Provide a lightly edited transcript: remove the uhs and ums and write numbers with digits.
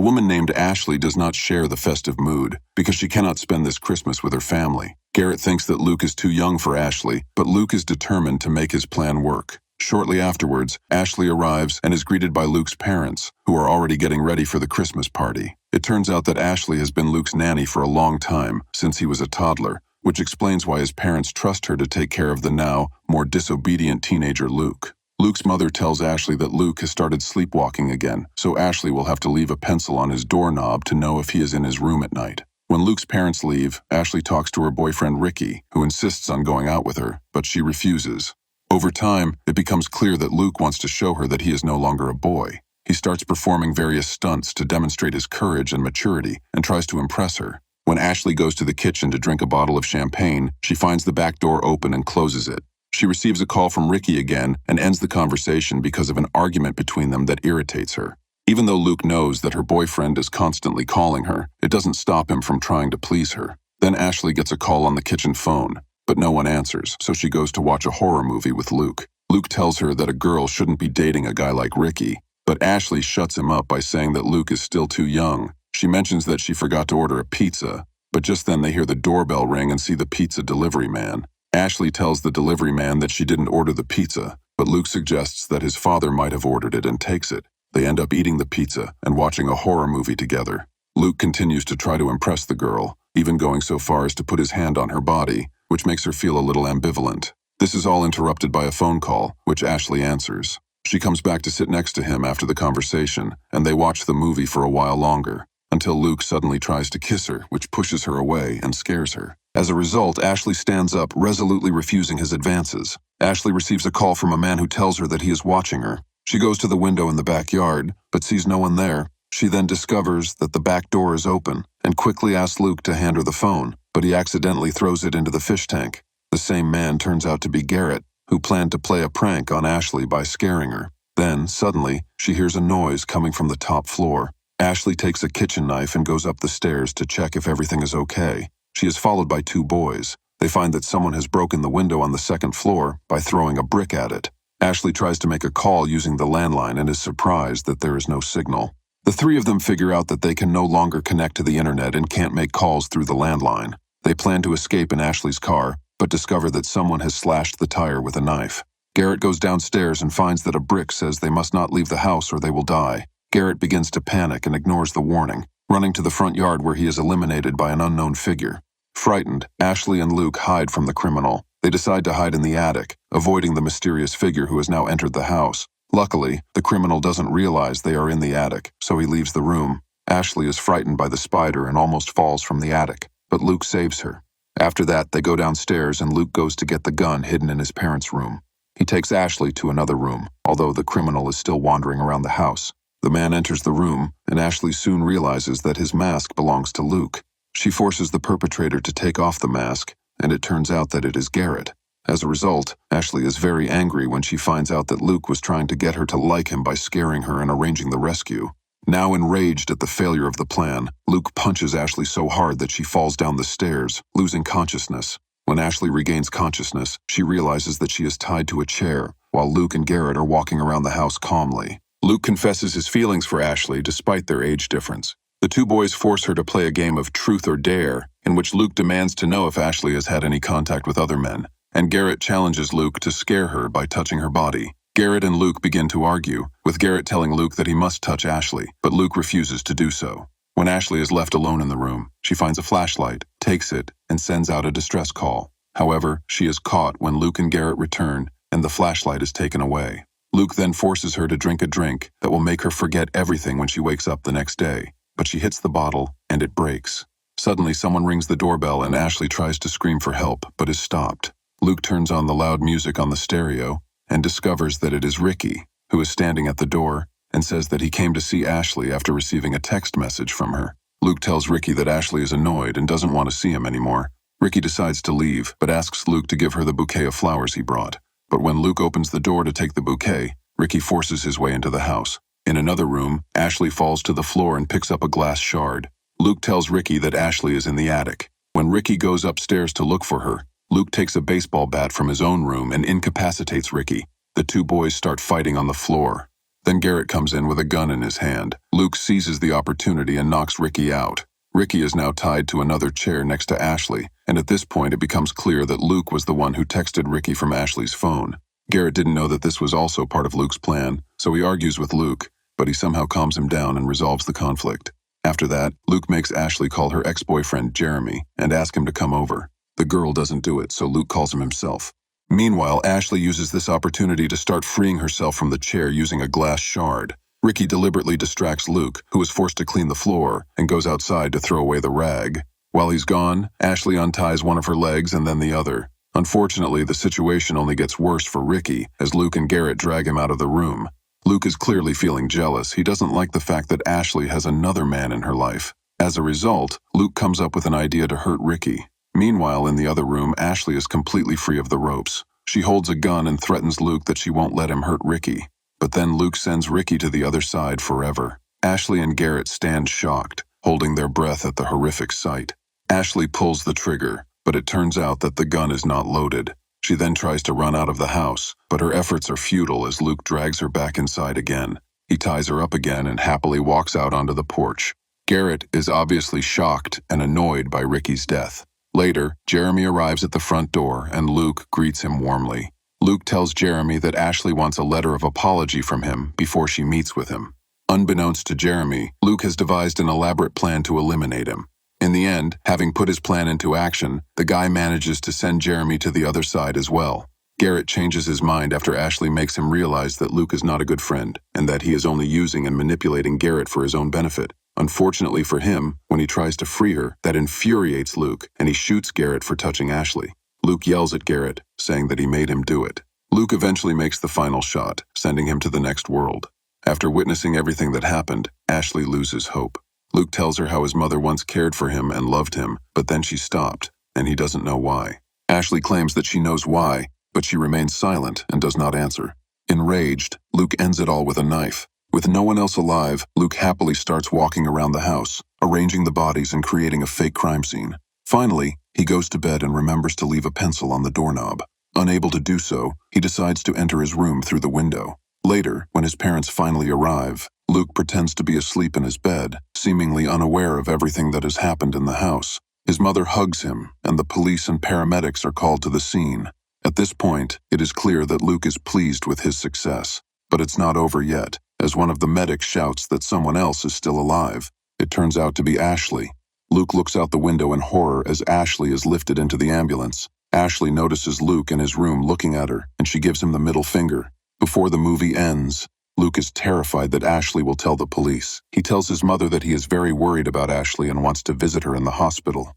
woman named Ashley does not share the festive mood because she cannot spend this Christmas with her family. Garrett thinks that Luke is too young for Ashley, but Luke is determined to make his plan work. Shortly afterwards, Ashley arrives and is greeted by Luke's parents, who are already getting ready for the Christmas party. It turns out that Ashley has been Luke's nanny for a long time, since he was a toddler, which explains why his parents trust her to take care of the now more disobedient teenager Luke. Luke's mother tells Ashley that Luke has started sleepwalking again, so Ashley will have to leave a pencil on his doorknob to know if he is in his room at night. When Luke's parents leave, Ashley talks to her boyfriend Ricky, who insists on going out with her, but she refuses. Over time, it becomes clear that Luke wants to show her that he is no longer a boy. He starts performing various stunts to demonstrate his courage and maturity and tries to impress her. When Ashley goes to the kitchen to drink a bottle of champagne, she finds the back door open and closes it. She receives a call from Ricky again and ends the conversation because of an argument between them that irritates her. Even though Luke knows that her boyfriend is constantly calling her, it doesn't stop him from trying to please her. Then Ashley gets a call on the kitchen phone, but no one answers, so she goes to watch a horror movie with Luke. Luke tells her that a girl shouldn't be dating a guy like Ricky, but Ashley shuts him up by saying that Luke is still too young. She mentions that she forgot to order a pizza, but just then they hear the doorbell ring and see the pizza delivery man. Ashley tells the delivery man that she didn't order the pizza, but Luke suggests that his father might have ordered it and takes it. They end up eating the pizza and watching a horror movie together. Luke continues to try to impress the girl, even going so far as to put his hand on her body, which makes her feel a little ambivalent. This is all interrupted by a phone call, which Ashley answers. She comes back to sit next to him after the conversation, and they watch the movie for a while longer, until Luke suddenly tries to kiss her, which pushes her away and scares her. As a result, Ashley stands up, resolutely refusing his advances. Ashley receives a call from a man who tells her that he is watching her. She goes to the window in the backyard, but sees no one there. She then discovers that the back door is open, and quickly asks Luke to hand her the phone, but he accidentally throws it into the fish tank. The same man turns out to be Garrett, who planned to play a prank on Ashley by scaring her. Then, suddenly, she hears a noise coming from the top floor. Ashley takes a kitchen knife and goes up the stairs to check if everything is okay. She is followed by two boys. They find that someone has broken the window on the second floor by throwing a brick at it. Ashley tries to make a call using the landline and is surprised that there is no signal. The three of them figure out that they can no longer connect to the internet and can't make calls through the landline. They plan to escape in Ashley's car, but discover that someone has slashed the tire with a knife. Garrett goes downstairs and finds that a brick says they must not leave the house or they will die. Garrett begins to panic and ignores the warning, running to the front yard where he is eliminated by an unknown figure. Frightened, Ashley and Luke hide from the criminal. They decide to hide in the attic, avoiding the mysterious figure who has now entered the house. Luckily, the criminal doesn't realize they are in the attic, so he leaves the room. Ashley is frightened by the spider and almost falls from the attic, but Luke saves her. After that, they go downstairs and Luke goes to get the gun hidden in his parents' room. He takes Ashley to another room, although the criminal is still wandering around the house. The man enters the room, and Ashley soon realizes that his mask belongs to Luke. She forces the perpetrator to take off the mask, and it turns out that it is Garrett. As a result, Ashley is very angry when she finds out that Luke was trying to get her to like him by scaring her and arranging the rescue. Now enraged at the failure of the plan, Luke punches Ashley so hard that she falls down the stairs, losing consciousness. When Ashley regains consciousness, she realizes that she is tied to a chair, while Luke and Garrett are walking around the house calmly. Luke confesses his feelings for Ashley despite their age difference. The two boys force her to play a game of truth or dare, in which Luke demands to know if Ashley has had any contact with other men, and Garrett challenges Luke to scare her by touching her body. Garrett and Luke begin to argue, with Garrett telling Luke that he must touch Ashley, but Luke refuses to do so. When Ashley is left alone in the room, she finds a flashlight, takes it, and sends out a distress call. However, she is caught when Luke and Garrett return, and the flashlight is taken away. Luke then forces her to drink a drink that will make her forget everything when she wakes up the next day, but she hits the bottle, and it breaks. Suddenly, someone rings the doorbell and Ashley tries to scream for help, but is stopped. Luke turns on the loud music on the stereo and discovers that it is Ricky, who is standing at the door, and says that he came to see Ashley after receiving a text message from her. Luke tells Ricky that Ashley is annoyed and doesn't want to see him anymore. Ricky decides to leave, but asks Luke to give her the bouquet of flowers he brought. But when Luke opens the door to take the bouquet, Ricky forces his way into the house. In another room, Ashley falls to the floor and picks up a glass shard. Luke tells Ricky that Ashley is in the attic. When Ricky goes upstairs to look for her, Luke takes a baseball bat from his own room and incapacitates Ricky. The two boys start fighting on the floor. Then Garrett comes in with a gun in his hand. Luke seizes the opportunity and knocks Ricky out. Ricky is now tied to another chair next to Ashley, and at this point it becomes clear that Luke was the one who texted Ricky from Ashley's phone. Garrett didn't know that this was also part of Luke's plan, so he argues with Luke, but he somehow calms him down and resolves the conflict. After that, Luke makes Ashley call her ex-boyfriend Jeremy and ask him to come over. The girl doesn't do it, so Luke calls him himself. Meanwhile, Ashley uses this opportunity to start freeing herself from the chair using a glass shard. Ricky deliberately distracts Luke, who is forced to clean the floor, and goes outside to throw away the rag. While he's gone, Ashley unties one of her legs and then the other. Unfortunately, the situation only gets worse for Ricky as Luke and Garrett drag him out of the room. Luke is clearly feeling jealous. He doesn't like the fact that Ashley has another man in her life. As a result, Luke comes up with an idea to hurt Ricky. Meanwhile, in the other room, Ashley is completely free of the ropes. She holds a gun and threatens Luke that she won't let him hurt Ricky. But then Luke sends Ricky to the other side forever. Ashley and Garrett stand shocked, holding their breath at the horrific sight. Ashley pulls the trigger, but it turns out that the gun is not loaded. She then tries to run out of the house, but her efforts are futile as Luke drags her back inside again. He ties her up again and happily walks out onto the porch. Garrett is obviously shocked and annoyed by Ricky's death. Later, Jeremy arrives at the front door and Luke greets him warmly. Luke tells Jeremy that Ashley wants a letter of apology from him before she meets with him. Unbeknownst to Jeremy, Luke has devised an elaborate plan to eliminate him. In the end, having put his plan into action, the guy manages to send Jeremy to the other side as well. Garrett changes his mind after Ashley makes him realize that Luke is not a good friend, and that he is only using and manipulating Garrett for his own benefit. Unfortunately for him, when he tries to free her, that infuriates Luke, and he shoots Garrett for touching Ashley. Luke yells at Garrett, saying that he made him do it. Luke eventually makes the final shot, sending him to the next world. After witnessing everything that happened, Ashley loses hope. Luke tells her how his mother once cared for him and loved him, but then she stopped, and he doesn't know why. Ashley claims that she knows why, but she remains silent and does not answer. Enraged, Luke ends it all with a knife. With no one else alive, Luke happily starts walking around the house, arranging the bodies and creating a fake crime scene. Finally, he goes to bed and remembers to leave a pencil on the doorknob. Unable to do so, he decides to enter his room through the window. Later, when his parents finally arrive, Luke pretends to be asleep in his bed, seemingly unaware of everything that has happened in the house. His mother hugs him, and the police and paramedics are called to the scene. At this point, it is clear that Luke is pleased with his success. But it's not over yet, as one of the medics shouts that someone else is still alive. It turns out to be Ashley. Luke looks out the window in horror as Ashley is lifted into the ambulance. Ashley notices Luke in his room looking at her, and she gives him the middle finger. Before the movie ends, Luke is terrified that Ashley will tell the police. He tells his mother that he is very worried about Ashley and wants to visit her in the hospital.